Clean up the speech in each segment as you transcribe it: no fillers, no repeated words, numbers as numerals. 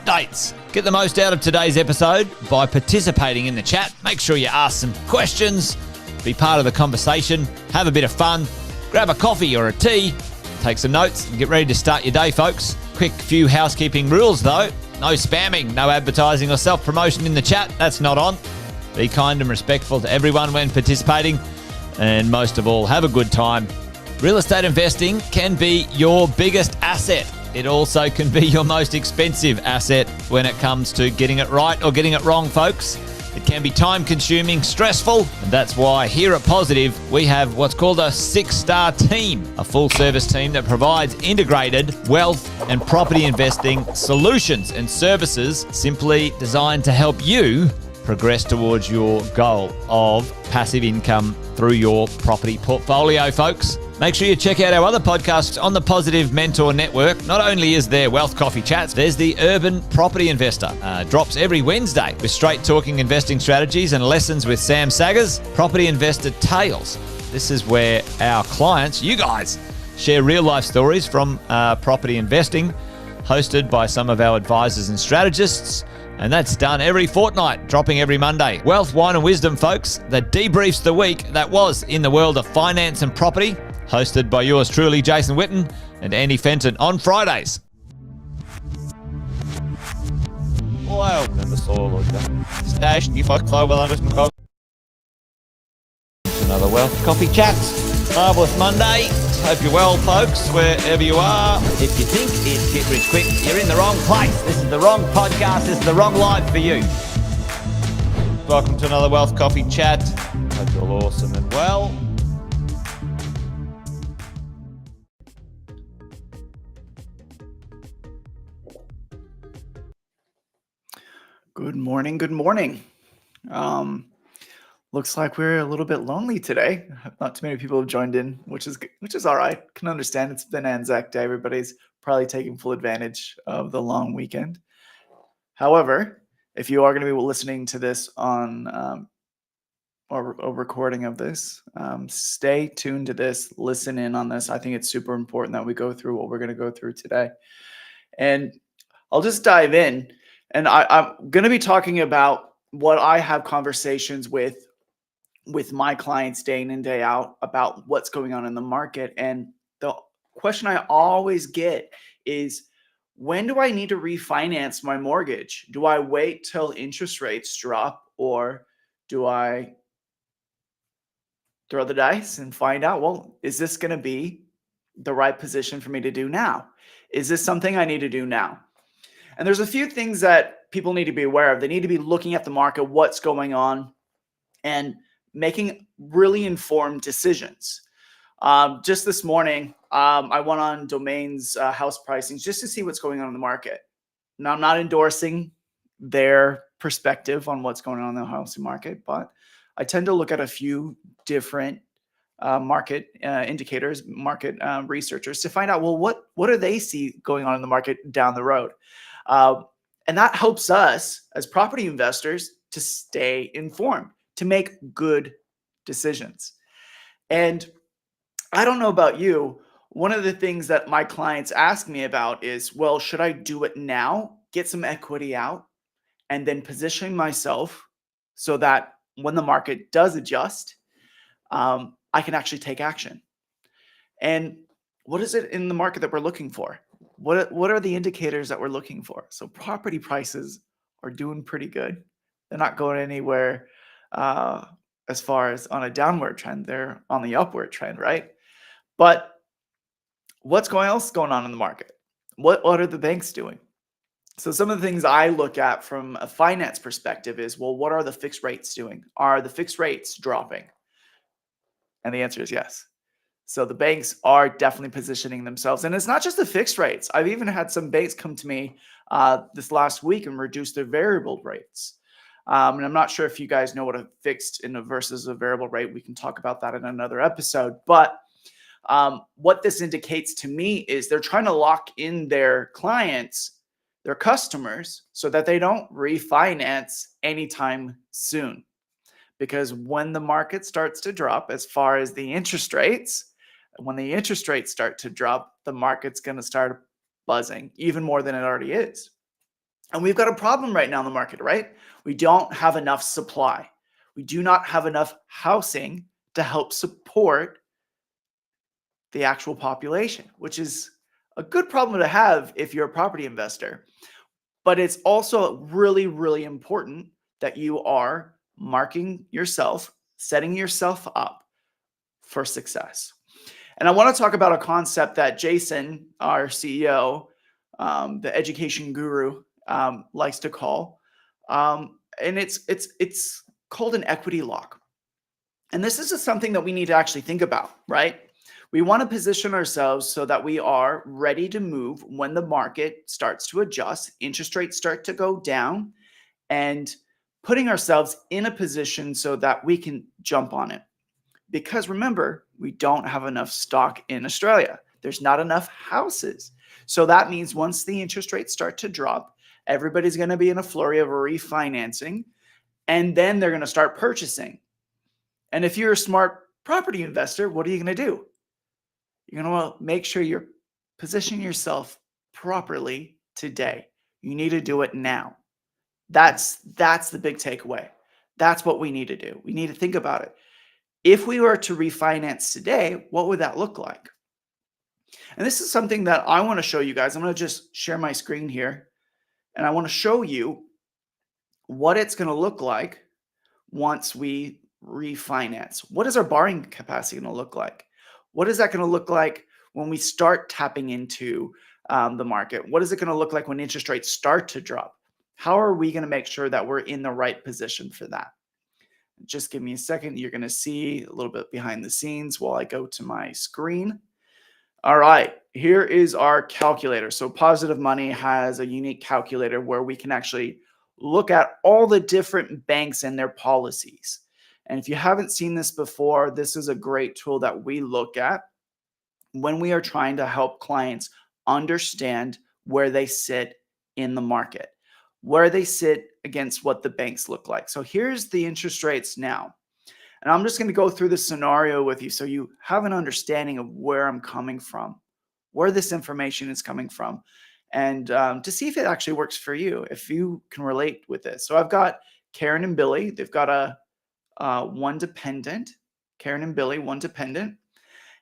updates. Get the most out of today's episode by participating in the chat. Make sure you ask some questions, be part of the conversation, have a bit of fun, grab a coffee or a tea, take some notes, and get ready to start your day, folks. Quick few housekeeping rules, though. No spamming, no advertising or self-promotion in the chat. That's not on. Be kind and respectful to everyone when participating. And most of all, have a good time. Real estate investing can be your biggest asset. It also can be your most expensive asset when it comes to getting it right or getting it wrong, folks. It can be time-consuming, stressful, and that's why here at Positive, we have what's called a 6-star team, a full-service team that provides integrated wealth and property investing solutions and services simply designed to help you progress towards your goal of passive income through your property portfolio, folks. Make sure you check out our other podcasts on the Positive Mentor Network. Not only is there Wealth Coffee Chats, there's the Urban Property Investor. Drops every Wednesday with straight talking investing strategies and lessons with Sam Saggers. Property Investor Tales. This is where our clients, you guys, share real life stories from property investing, hosted by some of our advisors and strategists. And that's done every fortnight, dropping every Monday. Wealth, Wine and Wisdom, folks, that debriefs the week that was in the world of finance and property, hosted by yours truly, Jason Witten and Andy Fenton on Fridays. Wow, never saw like that. Stash, you fuck well, another Wealth Coffee Chats. Marvellous Monday. Hope you're well, folks, wherever you are. If you think it's Get Rich Quick, you're in the wrong place. This is the wrong podcast. This is the wrong life for you. Welcome to another Wealth Coffee Chat. Hope you're all awesome and well. Good morning. Good morning. Looks like we're a little bit lonely today. Not too many people have joined in, which is all right. Can understand. It's been Anzac Day. Everybody's probably taking full advantage of the long weekend. However, if you are going to be listening to this on or a recording of this, stay tuned to this. Listen in on this. I think it's super important that we go through what we're going to go through today. And I'll just dive in. And I'm going to be talking about what I have conversations with my clients day in and day out about what's going on in the market. And the question I always get is, when do I need to refinance my mortgage? Do I wait till interest rates drop, or do I throw the dice and find out, well, is this going to be the right position for me to do now? Is this something I need to do now? And there's a few things that people need to be aware of. They need to be looking at the market, what's going on, and making really informed decisions. Just this morning, I went on Domain's house pricings just to see what's going on in the market. Now, I'm not endorsing their perspective on what's going on in the housing market, but I tend to look at a few different market indicators, market researchers, to find out, well, what do they see going on in the market down the road? And that helps us as property investors to stay informed, to make good decisions. And I don't know about you, one of the things that my clients ask me about is, well, should I do it now, get some equity out, and then position myself so that when the market does adjust, I can actually take action? And what is it in the market that we're looking for? What are the indicators that we're looking for? So property prices are doing pretty good. They're not going anywhere as far as on a downward trend. They're on the upward trend, right? But what's else going on in the market? What are the banks doing? So some of the things I look at from a finance perspective is, well, what are the fixed rates doing? Are the fixed rates dropping? And the answer is yes. So the banks are definitely positioning themselves. And it's not just the fixed rates. I've even had some banks come to me this last week and reduce their variable rates. And I'm not sure if you guys know what a fixed versus a variable rate. We can talk about that in another episode. But what this indicates to me is they're trying to lock in their clients, their customers, so that they don't refinance anytime soon. Because when the market starts to drop, as far as the interest rates, when the interest rates start to drop, the market's going to start buzzing even more than it already is. And we've got a problem right now in the market, right? We don't have enough supply. We do not have enough housing to help support the actual population, which is a good problem to have if you're a property investor. But it's also really, really important that you are marking yourself, setting yourself up for success. And I want to talk about a concept that Jason, our CEO, the education guru, likes to call, and it's called an equity lock. And this is just something that we need to actually think about, right? We want to position ourselves so that we are ready to move when the market starts to adjust, interest rates start to go down, and putting ourselves in a position so that we can jump on it. Because remember, we don't have enough stock in Australia. There's not enough houses. So that means once the interest rates start to drop, everybody's going to be in a flurry of refinancing, and then they're going to start purchasing. And if you're a smart property investor, what are you going to do? You're going to want to make sure you're positioning yourself properly today. You need to do it now. That's the big takeaway. That's what we need to do. We need to think about it. If we were to refinance today, what would that look like? And this is something that I want to show you guys. I'm going to just share my screen here, and I want to show you what it's going to look like once we refinance. What is our borrowing capacity going to look like? What is that going to look like when we start tapping into the market? What is it going to look like when interest rates start to drop? How are we going to make sure that we're in the right position for that? Just give me a second. You're going to see a little bit behind the scenes while I go to my screen. All right, here is our calculator. So Positive Money has a unique calculator where we can actually look at all the different banks and their policies. And if you haven't seen this before, this is a great tool that we look at when we are trying to help clients understand where they sit in the market, where they sit against what the banks look like. So here's the interest rates now. And I'm just going to go through the scenario with you so you have an understanding of where I'm coming from, where this information is coming from, and to see if it actually works for you, if you can relate with this. So I've got Karen and Billy. They've got one dependent, Karen and Billy, one dependent,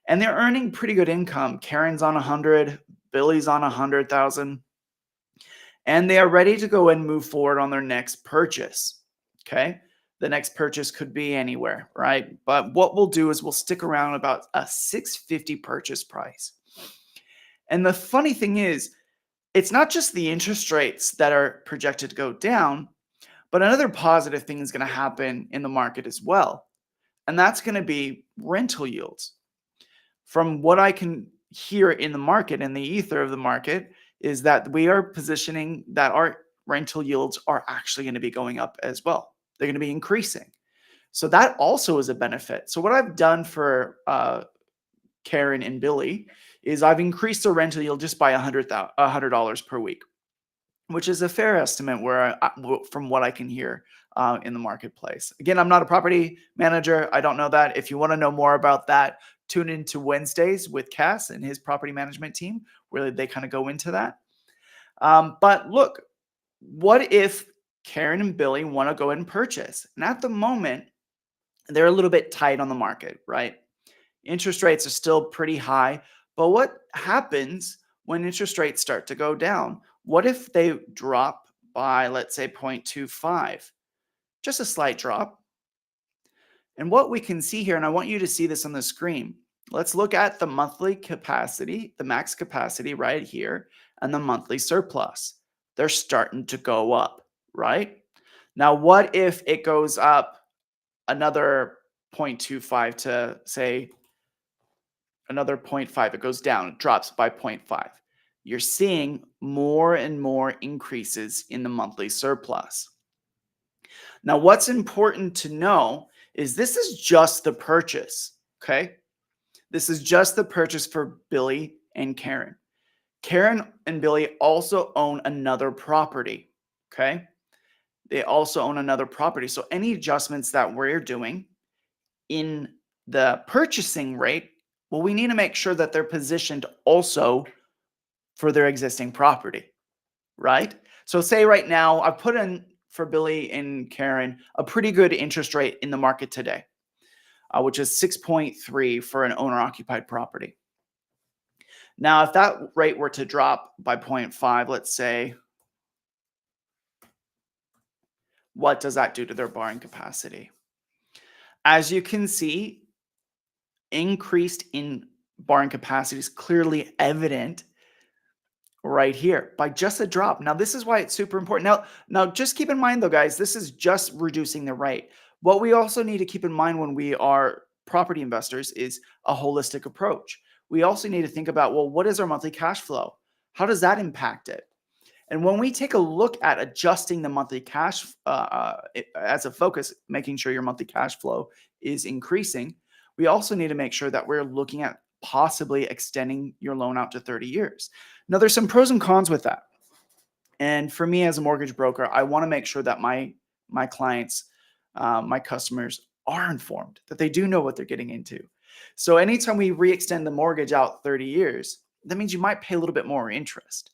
and they're earning pretty good income. Karen's on 100, Billy's on 100,000, and they are ready to go and move forward on their next purchase. Okay. The next purchase could be anywhere, right? But what we'll do is we'll stick around about a $650 purchase price. And the funny thing is, it's not just the interest rates that are projected to go down, but another positive thing is going to happen in the market as well. And that's going to be rental yields. From what I can hear in the market, in the ether of the market, is that we are positioning that our rental yields are actually going to be going up as well. They're going to be increasing. So that also is a benefit. So what I've done for Karen and Billy is I've increased the rental yield just by $100 per week, which is a fair estimate from what I can hear in the marketplace. Again, I'm not a property manager. I don't know that. If you want to know more about that, tune into Wednesdays with Cass and his property management team, where they kind of go into that. But look, what if Karen and Billy want to go ahead and purchase? And at the moment, they're a little bit tight on the market, right? Interest rates are still pretty high. But what happens when interest rates start to go down? What if they drop by, let's say, 0.25? Just a slight drop. And what we can see here, and I want you to see this on the screen, let's look at the monthly capacity, the max capacity right here, and the monthly surplus. They're starting to go up, right? Now, what if it goes up another 0.25 to say another 0.5? It goes down, it drops by 0.5. You're seeing more and more increases in the monthly surplus. Now, what's important to know is this is just the purchase, okay? This is just the purchase for Billy and Karen. Karen and Billy also own another property, okay? They also own another property. So any adjustments that we're doing in the purchasing rate, well, we need to make sure that they're positioned also for their existing property, right? So say right now, I've put in for Billy and Karen a pretty good interest rate in the market today, which is 6.3 for an owner occupied property. Now, if that rate were to drop by 0.5, let's say, what does that do to their borrowing capacity? As you can see, increased in borrowing capacity is clearly evident right here by just a drop. Now, this is why it's super important. Now just keep in mind though, guys, this is just reducing the rate. What we also need to keep in mind when we are property investors is a holistic approach. We also need to think about, well, what is our monthly cash flow? How does that impact it? And when we take a look at adjusting the monthly cash as a focus, making sure your monthly cash flow is increasing, we also need to make sure that we're looking at possibly extending your loan out to 30 years. Now, there's some pros and cons with that. And for me as a mortgage broker, I want to make sure that my clients, my customers are informed, that they do know what they're getting into. So anytime we re-extend the mortgage out 30 years, that means you might pay a little bit more interest.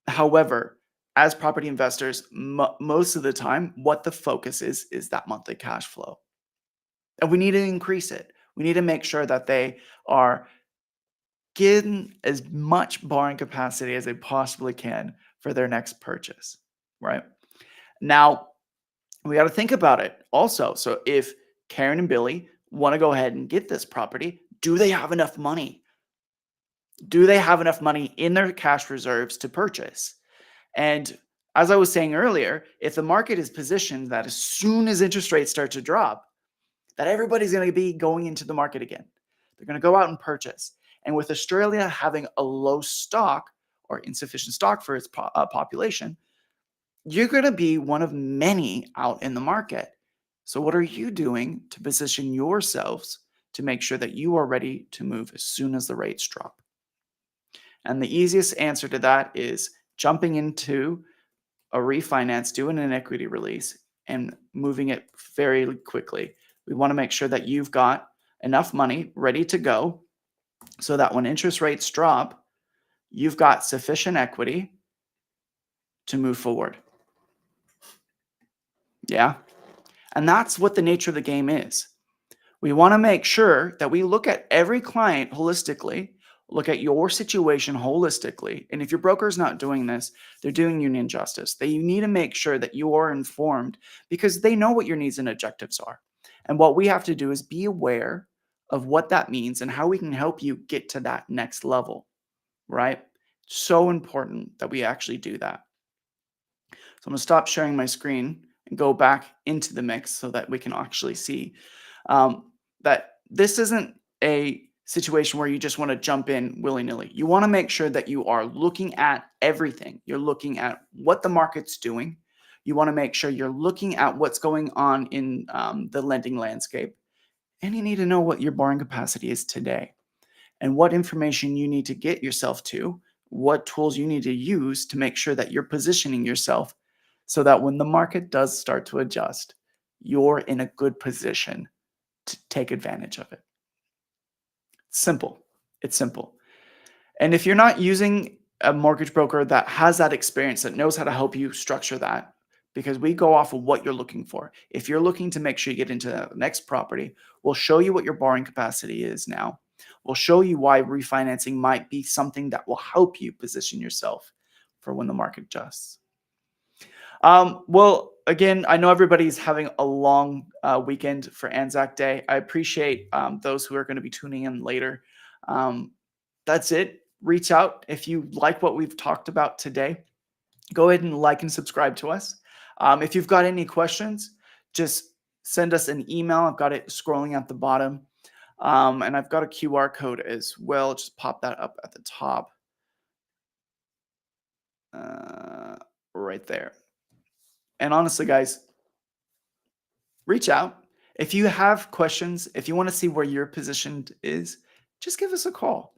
However, as property investors, most of the time, what the focus is that monthly cash flow. And we need to increase it. We need to make sure that they are getting as much borrowing capacity as they possibly can for their next purchase, right? Now, we got to think about it also. So if Karen and Billy want to go ahead and get this property, do they have enough money? Do they have enough money in their cash reserves to purchase? And as I was saying earlier, if the market is positioned that as soon as interest rates start to drop, that everybody's going to be going into the market again. They're going to go out and purchase. And with Australia having a low stock or insufficient stock for its population, you're going to be one of many out in the market. So what are you doing to position yourselves to make sure that you are ready to move as soon as the rates drop? And the easiest answer to that is jumping into a refinance, doing an equity release, and moving it very quickly. We want to make sure that you've got enough money ready to go so that when interest rates drop, you've got sufficient equity to move forward. Yeah. And that's what the nature of the game is. We want to make sure that we look at every client holistically, look at your situation holistically. And if your broker is not doing this, they're doing you an injustice. They need to make sure that you are informed because they know what your needs and objectives are. And what we have to do is be aware of what that means and how we can help you get to that next level, right? So important that we actually do that. So I'm going to stop sharing my screen and go back into the mix so that we can actually see that this isn't a situation where you just want to jump in willy-nilly. You want to make sure that you are looking at everything. You're looking at what the market's doing. You want to make sure you're looking at what's going on in the lending landscape. And you need to know what your borrowing capacity is today and what information you need to get yourself to, what tools you need to use to make sure that you're positioning yourself so that when the market does start to adjust, you're in a good position to take advantage of it. Simple. It's simple. And if you're not using a mortgage broker that has that experience, that knows how to help you structure that, because we go off of what you're looking for. If you're looking to make sure you get into the next property, we'll show you what your borrowing capacity is now. We'll show you why refinancing might be something that will help you position yourself for when the market adjusts. Well, again, I know everybody's having a long weekend for Anzac Day. I appreciate those who are going to be tuning in later. That's it. Reach out if you like what we've talked about today. Go ahead and like and subscribe to us. If you've got any questions, just send us an email. I've got it scrolling at the bottom. And I've got a QR code as well. Just pop that up at the top. Right there. And honestly, guys, reach out. If you have questions, if you want to see where your position is, just give us a call.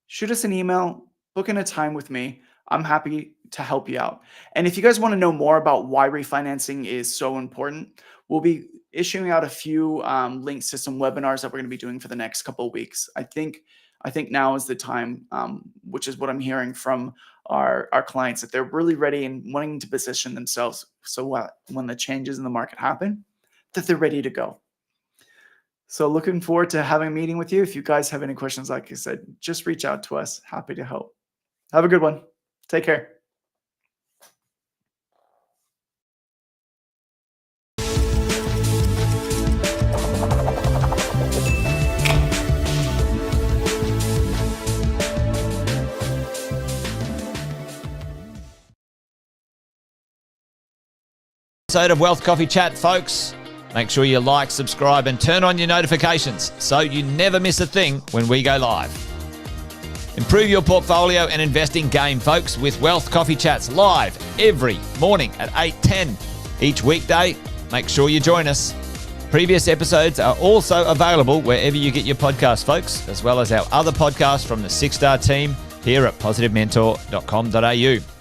Shoot us an email, book in a time with me. I'm happy to help you out. And if you guys want to know more about why refinancing is so important, we'll be issuing out a few links to some webinars that we're going to be doing for the next couple of weeks. I think I think now is the time, which is what I'm hearing from our clients, that they're really ready and wanting to position themselves so when the changes in the market happen, that they're ready to go. So looking forward to having a meeting with you. If you guys have any questions, like I said, just reach out to us. Happy to help. Have a good one. Take care. Episode of Wealth Coffee Chat, folks. Make sure you like, subscribe, and turn on your notifications so you never miss a thing when we go live. Improve your portfolio and investing game, folks, with Wealth Coffee Chats live every morning at 8:10 each weekday. Make sure you join us. Previous episodes are also available wherever you get your podcasts, folks, as well as our other podcasts from the 6-Star team here at positivementor.com.au.